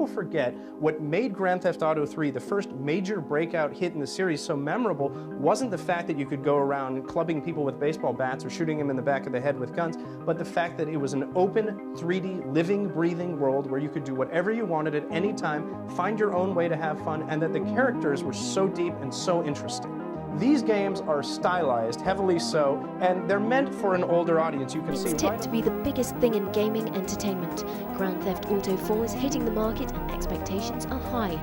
people forget what made Grand Theft Auto 3 the first major breakout hit in the series so memorable wasn't the fact that you could go around clubbing people with baseball bats or shooting them in the back of the head with guns, but the fact that it was an open, 3D, living, breathing world where you could do whatever you wanted at any time, find your own way to have fun, and that the characters were so deep and so interesting. These games are stylized, heavily so, and they're meant for an older audience. You can see it's tipped to be the biggest thing in gaming entertainment. Grand Theft Auto 4 is hitting the market and expectations are high.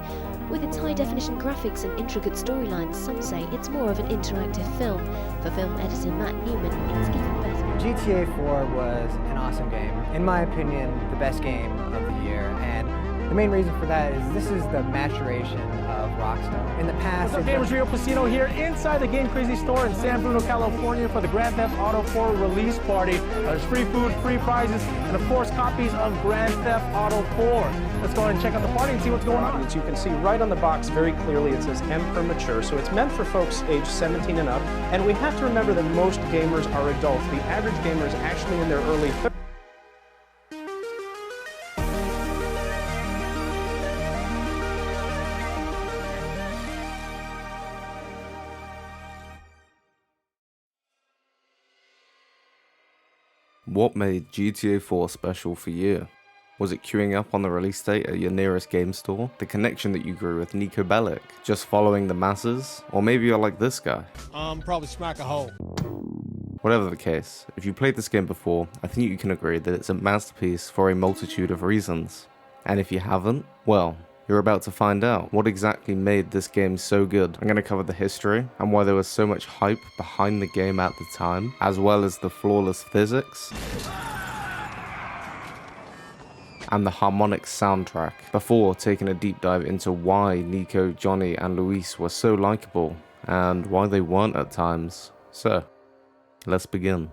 With its high-definition graphics and intricate storylines, some say it's more of an interactive film. For film editor Matt Newman, it's even better. GTA 4 was an awesome game. In my opinion, the best game of the year. And the main reason for that is this is the maturation of Rockstar. In the past, What's up, gamers? Rio Placino here inside the Game Crazy store in San Bruno, California for the Grand Theft Auto 4 release party. There's free food, free prizes, and of course copies of Grand Theft Auto 4. Let's go ahead and check out the party and see what's going on. You can see right on the box very clearly it says M for mature, so it's meant for folks age 17 and up. And we have to remember that most gamers are adults. The average gamer is actually in their early 30s. What made GTA 4 special for you? Was it queuing up on the release date at your nearest game store? The connection that you grew with Niko? Just following the masses? Or maybe you're like this guy? Probably smack a hole. Whatever the case, if you played this game before, I think you can agree that it's a masterpiece for a multitude of reasons. And if you haven't, well, you're about to find out what exactly made this game so good. I'm going to cover the history and why there was so much hype behind the game at the time, as well as the flawless physics and the harmonic soundtrack, before taking a deep dive into why Niko, Johnny and Luis were so likable and why they weren't at times. So, let's begin.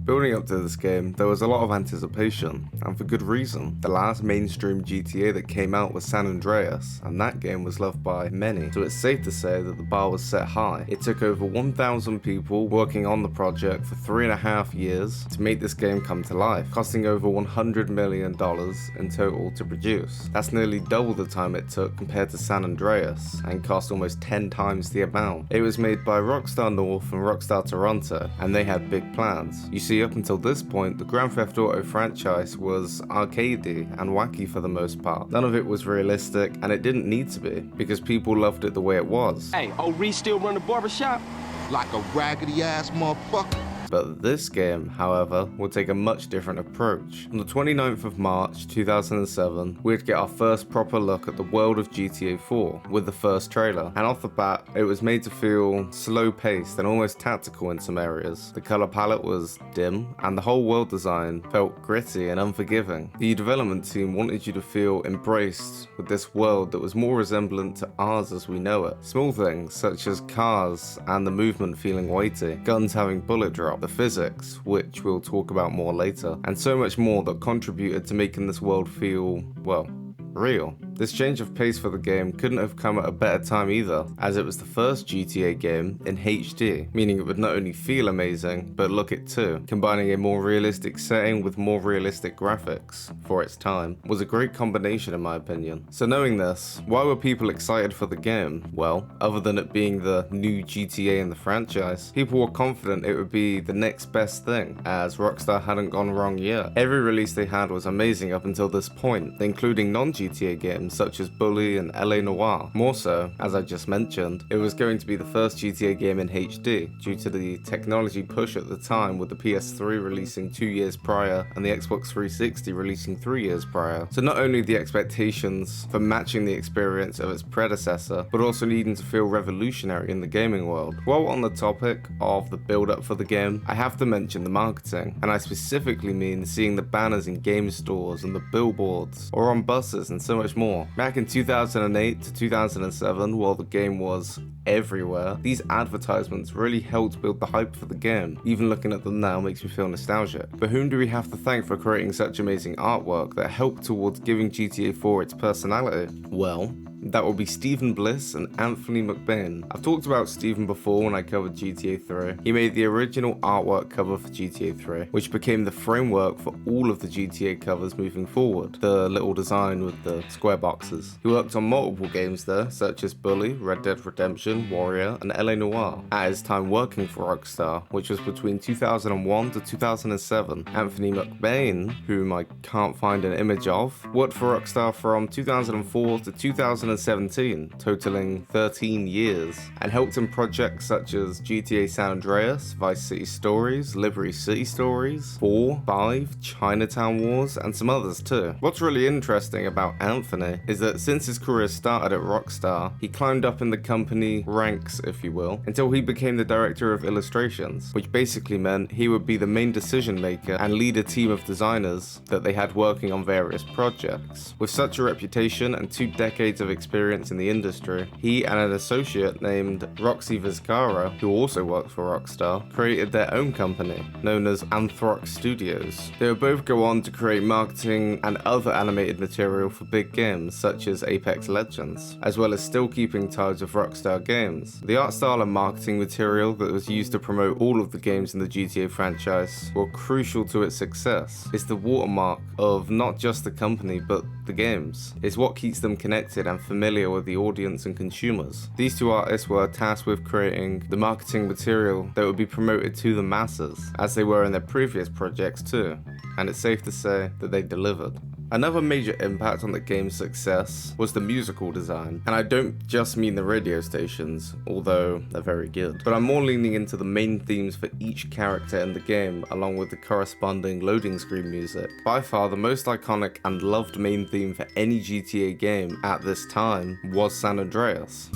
Building up to this game, there was a lot of anticipation, and for good reason. The last mainstream GTA that came out was San Andreas, and that game was loved by many, so it's safe to say that the bar was set high. It took over 1,000 people working on the project for 3.5 years to make this game come to life, costing over $100 million in total to produce. That's nearly double the time it took compared to San Andreas, and cost almost 10 times the amount. It was made by Rockstar North and Rockstar Toronto, and they had big plans. You see, up until this point, the Grand Theft Auto franchise was arcadey and wacky for the most part. None of it was realistic, and it didn't need to be, because people loved it the way it was. Hey, old Reese still run the barbershop? Like a raggedy ass motherfucker. But this game, however, will take a much different approach. On the 29th of March 2007, we'd get our first proper look at the world of GTA 4 with the first trailer, and off the bat, it was made to feel slow-paced and almost tactical in some areas. The color palette was dim, and the whole world design felt gritty and unforgiving. The development team wanted you to feel embraced with this world that was more resemblant to ours as we know it. Small things such as cars and the movement feeling weighty, guns having bullet drop, the physics, which we'll talk about more later, and so much more that contributed to making this world feel, well, real. This change of pace for the game couldn't have come at a better time either, as it was the first GTA game in HD, meaning it would not only feel amazing, but look it too. Combining a more realistic setting with more realistic graphics, for its time, was a great combination in my opinion. So knowing this, why were people excited for the game? Well, other than it being the new GTA in the franchise, people were confident it would be the next best thing, as Rockstar hadn't gone wrong yet. Every release they had was amazing up until this point, including non-GTA games such as Bully and LA Noire. More so, as I just mentioned, it was going to be the first GTA game in HD, due to the technology push at the time, with the PS3 releasing 2 years prior and the Xbox 360 releasing 3 years prior. So not only the expectations for matching the experience of its predecessor, but also needing to feel revolutionary in the gaming world. While on the topic of the build-up for the game, I have to mention the marketing, and I specifically mean seeing the banners in game stores and the billboards, or on buses and so much more. Back in 2008 to 2007, while the game was everywhere, these advertisements really helped build the hype for the game. Even looking at them now makes me feel nostalgic. But whom do we have to thank for creating such amazing artwork that helped towards giving GTA 4 its personality? Well, That will be Stephen Bliss and Anthony McBain. I've talked about Stephen before when I covered GTA 3. He made the original artwork cover for GTA 3, which became the framework for all of the GTA covers moving forward, the little design with the square boxes. He worked on multiple games there, such as Bully, Red Dead Redemption, Warrior, and LA Noire. At his time working for Rockstar, which was between 2001 to 2007, Anthony McBain, whom I can't find an image of, worked for Rockstar from 2004 to 2017, totaling 13 years, and helped in projects such as GTA San Andreas, Vice City Stories, Liberty City Stories, 4, 5, Chinatown Wars, and some others too. What's really interesting about Anthony is that since his career started at Rockstar, he climbed up in the company ranks, if you will, until he became the director of illustrations, which basically meant he would be the main decision maker and lead a team of designers that they had working on various projects. With such a reputation and 2 decades of experience in the industry, he and an associate named Roxy Vizcara, who also worked for Rockstar, created their own company, known as Anthrox Studios. They would both go on to create marketing and other animated material for big games such as Apex Legends, as well as still keeping tabs of Rockstar games. The art style and marketing material that was used to promote all of the games in the GTA franchise were crucial to its success. It's the watermark of not just the company but the games. It's what keeps them connected and familiar with the audience and consumers. These two artists were tasked with creating the marketing material that would be promoted to the masses, as they were in their previous projects too, and it's safe to say that they delivered. Another major impact on the game's success was the musical design, and I don't just mean the radio stations, although they're very good, but I'm more leaning into the main themes for each character in the game along with the corresponding loading screen music. By far the most iconic and loved main theme for any GTA game at this time was San Andreas.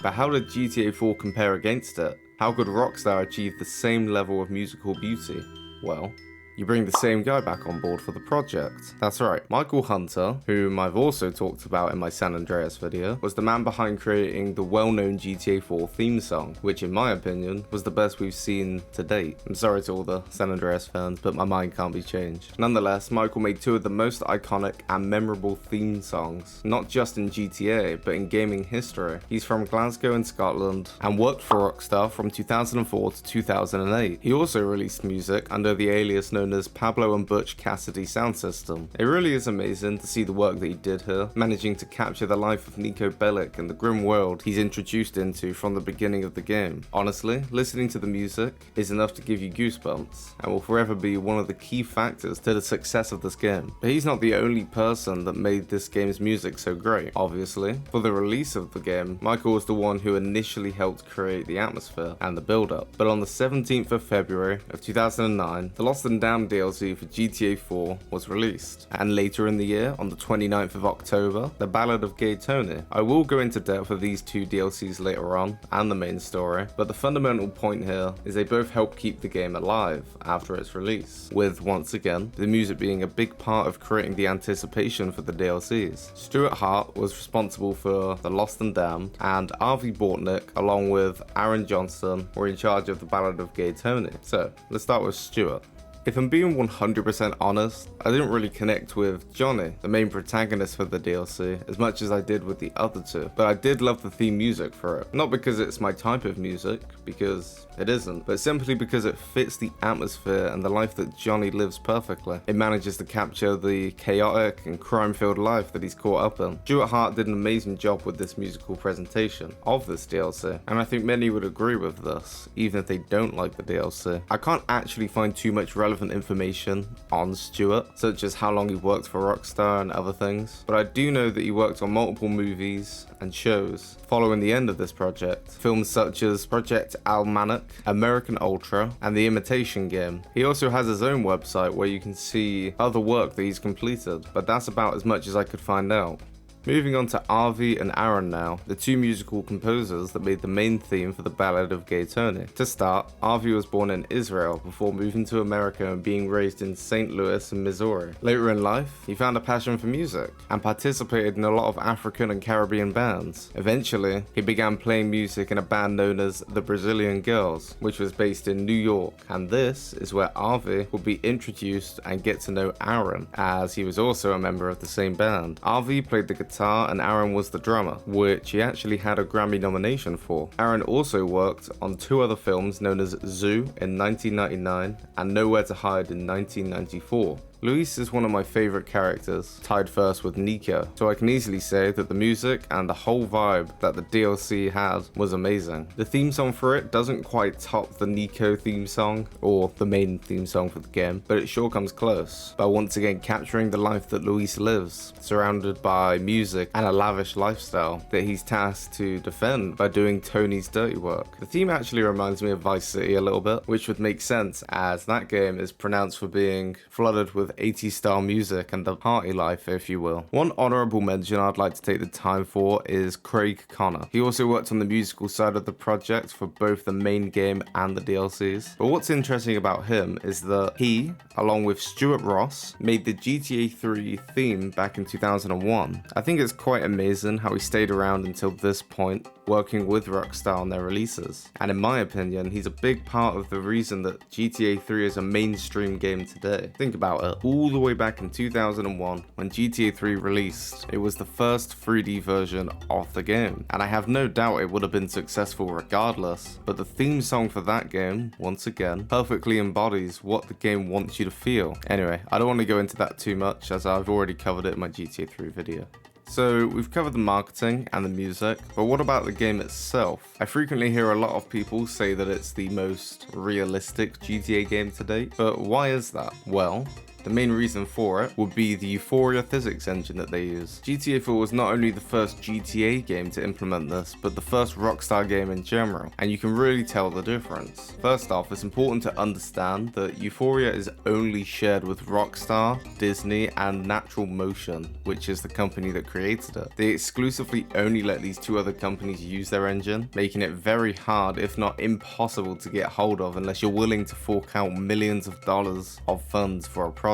But how did GTA 4 compare against it? How could Rockstar achieve the same level of musical beauty? Well, you bring the same guy back on board for the project. That's right, Michael Hunter, whom I've also talked about in my San Andreas video, was the man behind creating the well-known GTA 4 theme song, which in my opinion was the best we've seen to date. I'm sorry to all the San Andreas fans, but my mind can't be changed. Nonetheless, Michael made 2 of the most iconic and memorable theme songs, not just in GTA, but in gaming history. He's from Glasgow in Scotland and worked for Rockstar from 2004 to 2008. He also released music under the alias known as Pablo and Butch Cassidy sound system. It really is amazing to see the work that he did here, managing to capture the life of Niko Bellic and the grim world he's introduced into from the beginning of the game. Honestly, listening to the music is enough to give you goosebumps, and will forever be one of the key factors to the success of this game. But he's not the only person that made this game's music so great, obviously. For the release of the game, Michael was the one who initially helped create the atmosphere and the build-up. But on the 17th of February of 2009, the Lost and Damned DLC for GTA 4 was released, and later in the year, on the 29th of October, The Ballad of Gay Tony. I will go into depth of these 2 DLCs later on, and the main story, but the fundamental point here is they both help keep the game alive after its release, with, once again, the music being a big part of creating the anticipation for the DLCs. Stuart Hart was responsible for The Lost and Damned, and Avi Bortnick, along with Aaron Johnston, were in charge of The Ballad of Gay Tony. So, let's start with Stuart. If I'm being 100% honest, I didn't really connect with Johnny, the main protagonist for the DLC, as much as I did with the other 2, but I did love the theme music for it. Not because it's my type of music, because it isn't, but simply because it fits the atmosphere and the life that Johnny lives perfectly. It manages to capture the chaotic and crime-filled life that he's caught up in. Stuart Hart did an amazing job with this musical presentation of this DLC, and I think many would agree with this, even if they don't like the DLC. I can't actually find too much relevant information on Stuart, such as how long he worked for Rockstar and other things, but I do know that he worked on multiple movies and shows following the end of this project, films such as Project Almanac, American Ultra, and The Imitation Game. He also has his own website where you can see other work that he's completed, but that's about as much as I could find out. Moving on to Avi and Aaron now, the two musical composers that made the main theme for the Ballad of Gay Tony. To start, Avi was born in Israel before moving to America and being raised in St. Louis and Missouri. Later in life, he found a passion for music and participated in a lot of African and Caribbean bands. Eventually, he began playing music in a band known as the Brazilian Girls, which was based in New York, and this is where Avi will be introduced and get to know Aaron, as he was also a member of the same band. Avi played the guitar and Aaron was the drummer, which he actually had a Grammy nomination for. Aaron also worked on two other films known as Zoo in 1999 and Nowhere to Hide in 1994. Luis is one of my favourite characters, tied first with Niko, so I can easily say that the music and the whole vibe that the DLC had was amazing. The theme song for it doesn't quite top the Niko theme song, or the main theme song for the game, but it sure comes close, by once again capturing the life that Luis lives, surrounded by music and a lavish lifestyle that he's tasked to defend by doing Tony's dirty work. The theme actually reminds me of Vice City a little bit, which would make sense as that game is pronounced for being flooded with 80s style music and the party life, if you will. One honourable mention I'd like to take the time for is Craig Connor. He also worked on the musical side of the project for both the main game and the DLCs. But what's interesting about him is that he, along with Stuart Ross, made the GTA 3 theme back in 2001. I think it's quite amazing how he stayed around until this point, working with Rockstar on their releases. And in my opinion, he's a big part of the reason that GTA 3 is a mainstream game today. Think about it. All the way back in 2001, when GTA 3 released, it was the first 3D version of the game. And I have no doubt it would have been successful regardless, but the theme song for that game, once again, perfectly embodies what the game wants you to feel. Anyway, I don't want to go into that too much as I've already covered it in my GTA 3 video. So we've covered the marketing and the music, but what about the game itself? I frequently hear a lot of people say that it's the most realistic GTA game to date, but why is that? Well, the main reason for it would be the Euphoria physics engine that they use. GTA 4 was not only the first GTA game to implement this, but the first Rockstar game in general, and you can really tell the difference. First off, it's important to understand that Euphoria is only shared with Rockstar, Disney, and Natural Motion, which is the company that created it. They exclusively only let these two other companies use their engine, making it very hard, if not impossible, to get hold of unless you're willing to fork out millions of dollars of funds for a project.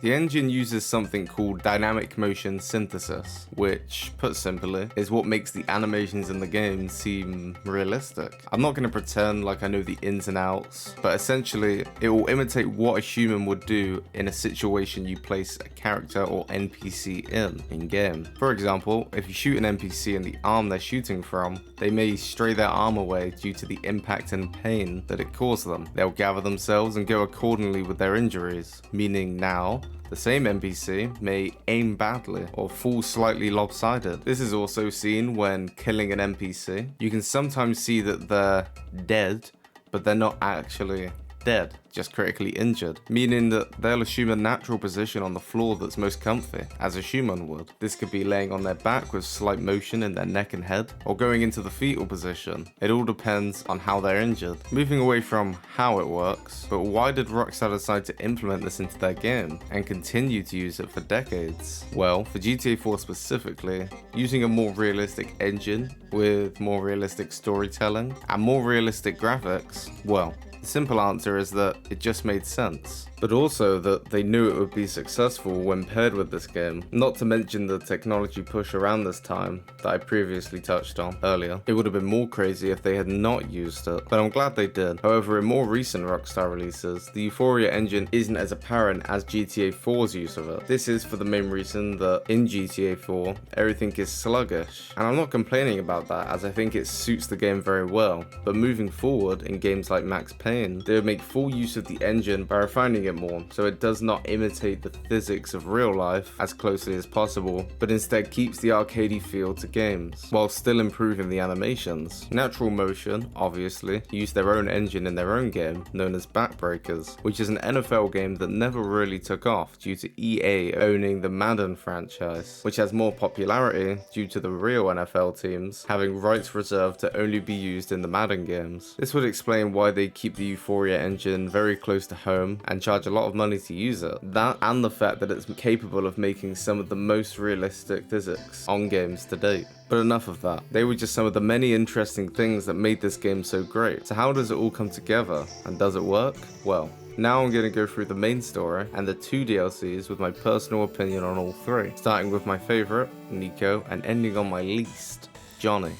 The engine uses something called dynamic motion synthesis, which, put simply, is what makes the animations in the game seem realistic. I'm not going to pretend like I know the ins and outs, but essentially, it will imitate what a human would do in a situation you place a character or NPC in-game. For example, if you shoot an NPC in the arm they're shooting from, they may stray their arm away due to the impact and pain that it caused them. They'll gather themselves and go accordingly with their injuries, meaning now, the same NPC may aim badly or fall slightly lopsided. This is also seen when killing an NPC. You can sometimes see that they're dead, but they're not actually dead, just critically injured, meaning that they'll assume a natural position on the floor that's most comfy, as a human would. This could be laying on their back with slight motion in their neck and head, or going into the fetal position. It all depends on how they're injured. Moving away from how it works, but why did Rockstar decide to implement this into their game, and continue to use it for decades? Well, for GTA 4 specifically, using a more realistic engine, with more realistic storytelling, and more realistic graphics, well, the simple answer is that it just made sense, but also that they knew it would be successful when paired with this game, not to mention the technology push around this time that I previously touched on earlier. It would have been more crazy if they had not used it, but I'm glad they did. However, in more recent Rockstar releases, the Euphoria engine isn't as apparent as GTA 4's use of it. This is for the main reason that in GTA 4, everything is sluggish, and I'm not complaining about that as I think it suits the game very well, but moving forward in games like Max Payne, they would make full use of the engine by refining it more, so it does not imitate the physics of real life as closely as possible, but instead keeps the arcadey feel to games, while still improving the animations. Natural Motion, obviously, used their own engine in their own game, known as Backbreakers, which is an NFL game that never really took off due to EA owning the Madden franchise, which has more popularity due to the real NFL teams having rights reserved to only be used in the Madden games. This would explain why they keep the the Euphoria engine very close to home and charge a lot of money to use it. That and the fact that it's capable of making some of the most realistic physics on games to date. But enough of that. They were just some of the many interesting things that made this game so great. So how does it all come together, and does it work? Well, now I'm going to go through the main story and the 2 DLCs with my personal opinion on all 3, starting with my favourite, Niko, and ending on my least, Johnny.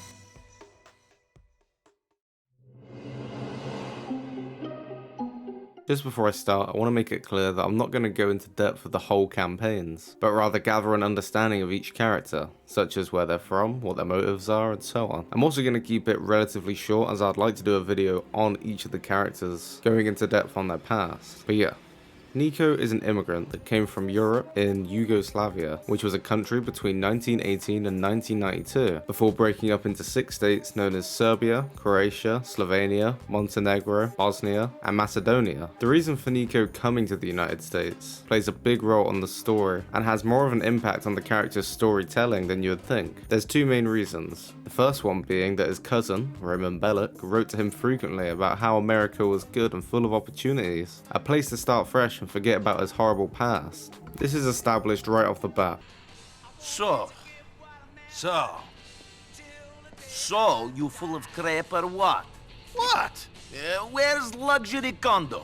Just before I start, I want to make it clear that I'm not going to go into depth with the whole campaigns, but rather gather an understanding of each character, such as where they're from, what their motives are, and so on. I'm also going to keep it relatively short, as I'd like to do a video on each of the characters, going into depth on their past. But yeah. Niko is an immigrant that came from Europe in Yugoslavia, which was a country between 1918 and 1992, before breaking up into 6 states known as Serbia, Croatia, Slovenia, Montenegro, Bosnia, and Macedonia. The reason for Niko coming to the United States plays a big role on the story and has more of an impact on the character's storytelling than you would think. There's 2 main reasons. The first one being that his cousin, Roman Bellic, wrote to him frequently about how America was good and full of opportunities, a place to start fresh and forget about his horrible past. This is established right off the bat. So, you full of crap or what? What? Where's luxury condo?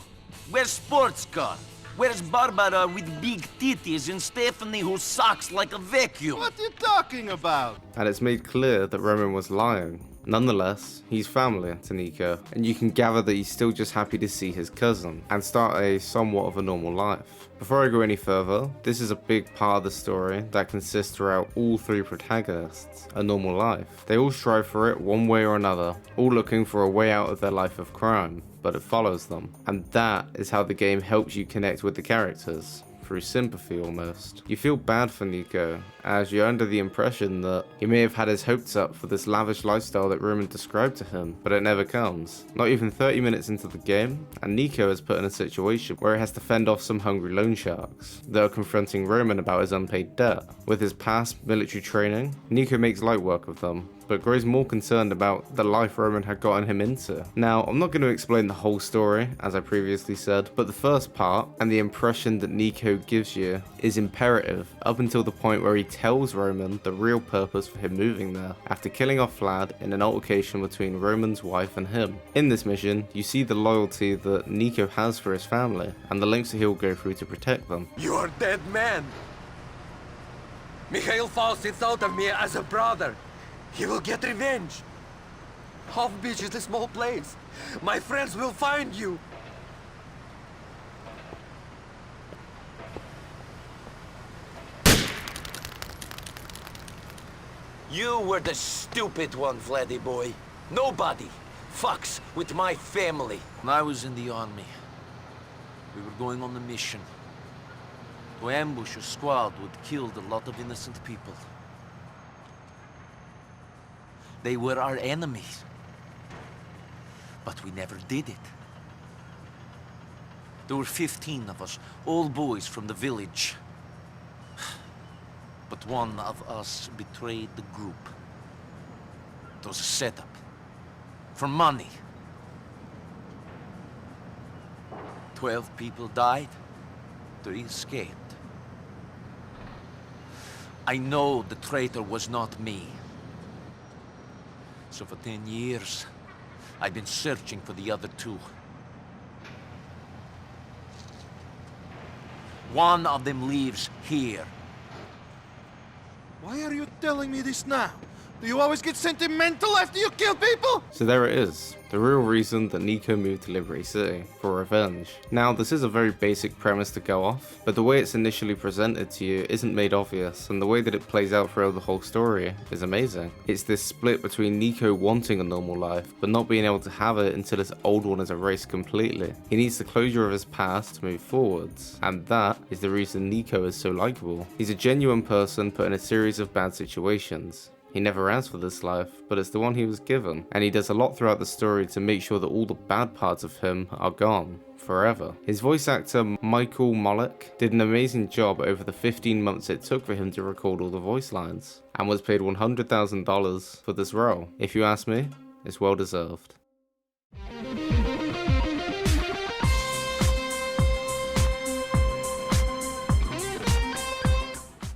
Where's sports car? Where's Barbara with big titties and Stephanie who sucks like a vacuum? What are you talking about? And it's made clear that Roman was lying. Nonetheless, he's family to Niko, and you can gather that he's still just happy to see his cousin and start a somewhat of a normal life. Before I go any further, this is a big part of the story that consists throughout all 3 protagonists, a normal life. They all strive for it one way or another, all looking for a way out of their life of crime, but it follows them. And that is how the game helps you connect with the characters. Through sympathy almost. You feel bad for Niko, as you're under the impression that he may have had his hopes up for this lavish lifestyle that Roman described to him, but it never comes. Not even 30 minutes into the game, and Niko is put in a situation where he has to fend off some hungry loan sharks that are confronting Roman about his unpaid debt. With his past military training, Niko makes light work of them, but grows more concerned about the life Roman had gotten him into. Now, I'm not going to explain the whole story, as I previously said, but the first part, and the impression that Niko gives you, is imperative, up until the point where he tells Roman the real purpose for him moving there, after killing off Vlad in an altercation between Roman's wife and him. In this mission, you see the loyalty that Niko has for his family, and the lengths that he'll go through to protect them. You're a dead man! Mikhail Faustin thought of me as a brother. He will get revenge. Half Beach is a small place. My friends will find you. You were the stupid one, Vladdy boy. Nobody fucks with my family. When I was in the army, we were going on a mission to ambush a squad who had killed a lot of innocent people. They were our enemies. But we never did it. There were 15 of us, all boys from the village. But one of us betrayed the group. It was a setup. For money. 12 people died. 3 escaped. I know the traitor was not me. So for 10 years, I've been searching for the other 2. One of them lives here. Why are you telling me this now? Do you always get sentimental after you kill people? So there it is, the real reason that Niko moved to Liberty City, for revenge. Now, this is a very basic premise to go off, but the way it's initially presented to you isn't made obvious, and the way that it plays out throughout the whole story is amazing. It's this split between Niko wanting a normal life, but not being able to have it until his old one is erased completely. He needs the closure of his past to move forwards, and that is the reason Niko is so likable. He's a genuine person put in a series of bad situations. He never asked for this life, but it's the one he was given, and he does a lot throughout the story to make sure that all the bad parts of him are gone forever. His voice actor Michael Mollick did an amazing job over the 15 months it took for him to record all the voice lines, and was paid $100,000 for this role. If you ask me, it's well deserved.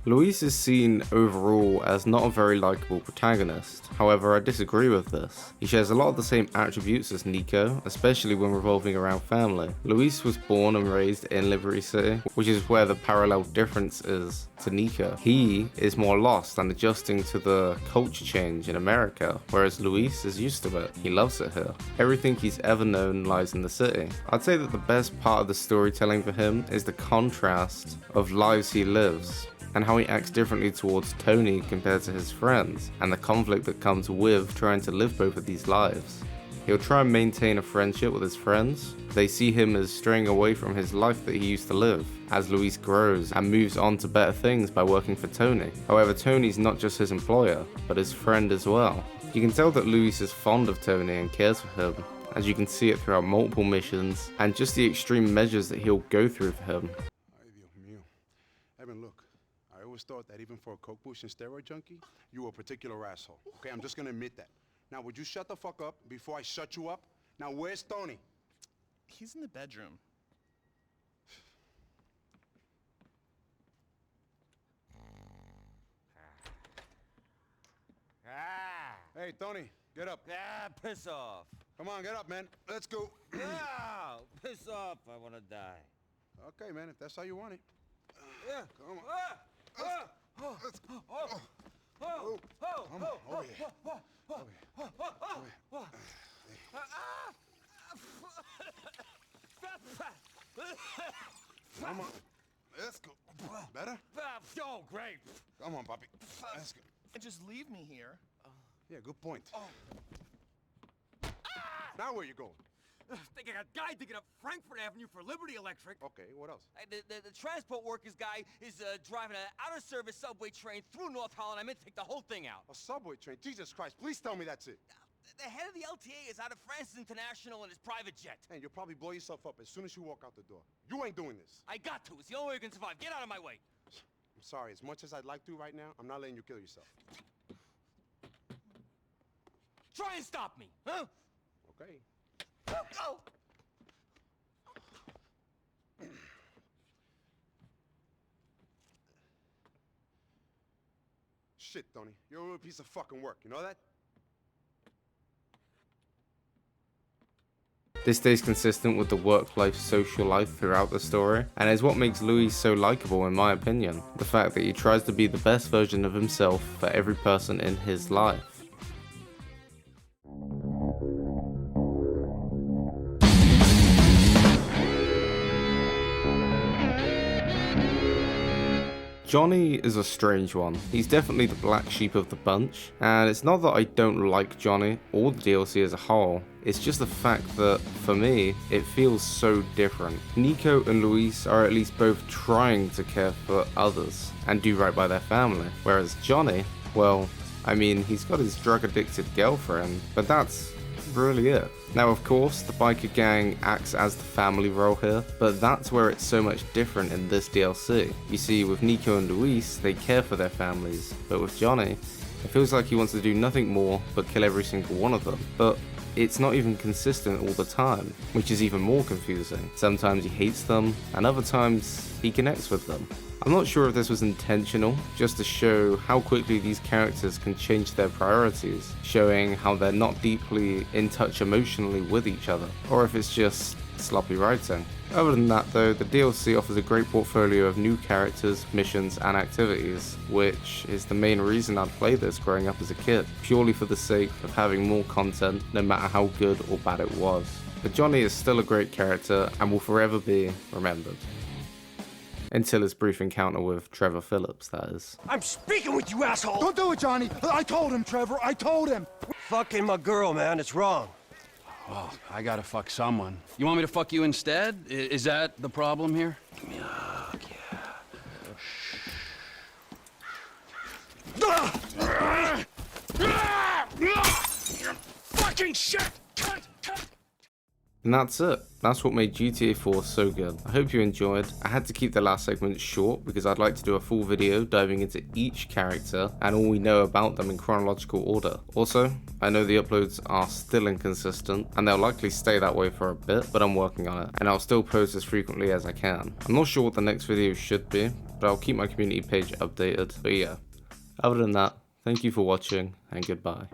Luis is seen overall as not a very likable protagonist. However, I disagree with this. He shares a lot of the same attributes as Niko, especially when revolving around family. Luis was born and raised in Liberty City, which is where the parallel difference is to Niko. He is more lost and adjusting to the culture change in America, whereas Luis is used to it. He loves it here. Everything he's ever known lies in the city. I'd say that the best part of the storytelling for him is the contrast of lives he lives, and how he acts differently towards Tony compared to his friends, and the conflict that comes with trying to live both of these lives. He'll try and maintain a friendship with his friends. They see him as straying away from his life that he used to live, as Luis grows and moves on to better things by working for Tony. However, Tony's not just his employer, but his friend as well. You can tell that Luis is fond of Tony and cares for him, as you can see it throughout multiple missions, and just the extreme measures that he'll go through for him. Ay, Dios mío. Evan, look, I always thought that even for a coke pushing steroid junkie, you were a particular asshole. Okay, I'm just gonna admit that. Now, would you shut the fuck up before I shut you up? Now, where's Tony? He's in the bedroom. Hey, Tony, get up. Ah, piss off. Come on, get up, man. Let's go. Ah, piss off. I want to die. Okay, man, if that's how you want it. Yeah. Come on. Let's go. Come on, over here. Over here. Come on. Let's go. Better? Oh, great. Come on, Poppy. Let's go. And just leave me here. Yeah, good point. Now where you going? Think I got a guy digging up Frankfurt Avenue for Liberty Electric. Okay, what else? The transport workers guy is driving an out-of-service subway train through North Holland. I meant to take the whole thing out. A subway train? Jesus Christ, please tell me that's it. The head of the LTA is out of Francis International in his private jet. And you'll probably blow yourself up as soon as you walk out the door. You ain't doing this. I got to. It's the only way we can survive. Get out of my way. I'm sorry. As much as I'd like to right now, I'm not letting you kill yourself. Try and stop me, huh? Okay. Oh. Shit, Tony. You're a real piece of fucking work. You know that? This stays consistent with the work-life social life throughout the story, and is what makes Luis so likable in my opinion. The fact that he tries to be the best version of himself for every person in his life. Johnny is a strange one. He's definitely the black sheep of the bunch, and it's not that I don't like Johnny or the DLC as a whole, it's just the fact that, for me, it feels so different. Niko and Luis are at least both trying to care for others and do right by their family, whereas Johnny, well, I mean, he's got his drug-addicted girlfriend, but that's really it. Now, of course, the biker gang acts as the family role here, but that's where it's so much different in this DLC. You see, with Niko and Luis, they care for their families, but with Johnny, it feels like he wants to do nothing more but kill every single one of them. But it's not even consistent all the time, which is even more confusing. Sometimes he hates them, and other times he connects with them. I'm not sure if this was intentional, just to show how quickly these characters can change their priorities, showing how they're not deeply in touch emotionally with each other, or if it's just sloppy writing. Other than that though, the DLC offers a great portfolio of new characters, missions and activities, which is the main reason I'd play this growing up as a kid, purely for the sake of having more content no matter how good or bad it was. But Johnny is still a great character and will forever be remembered. Until his brief encounter with Trevor Phillips, that is. I'm speaking with you, asshole! Don't do it, Johnny! I told him, Trevor, I told him! Fucking my girl, man, it's wrong. Well, I gotta fuck someone. You want me to fuck you instead? Is that the problem here? Yuck, yeah. Fucking shit! Cut! And that's it. That's what made GTA 4 so good. I hope you enjoyed. I had to keep the last segment short because I'd like to do a full video diving into each character and all we know about them in chronological order. Also, I know the uploads are still inconsistent and they'll likely stay that way for a bit, but I'm working on it and I'll still post as frequently as I can. I'm not sure what the next video should be, but I'll keep my community page updated. But yeah, other than that, thank you for watching and goodbye.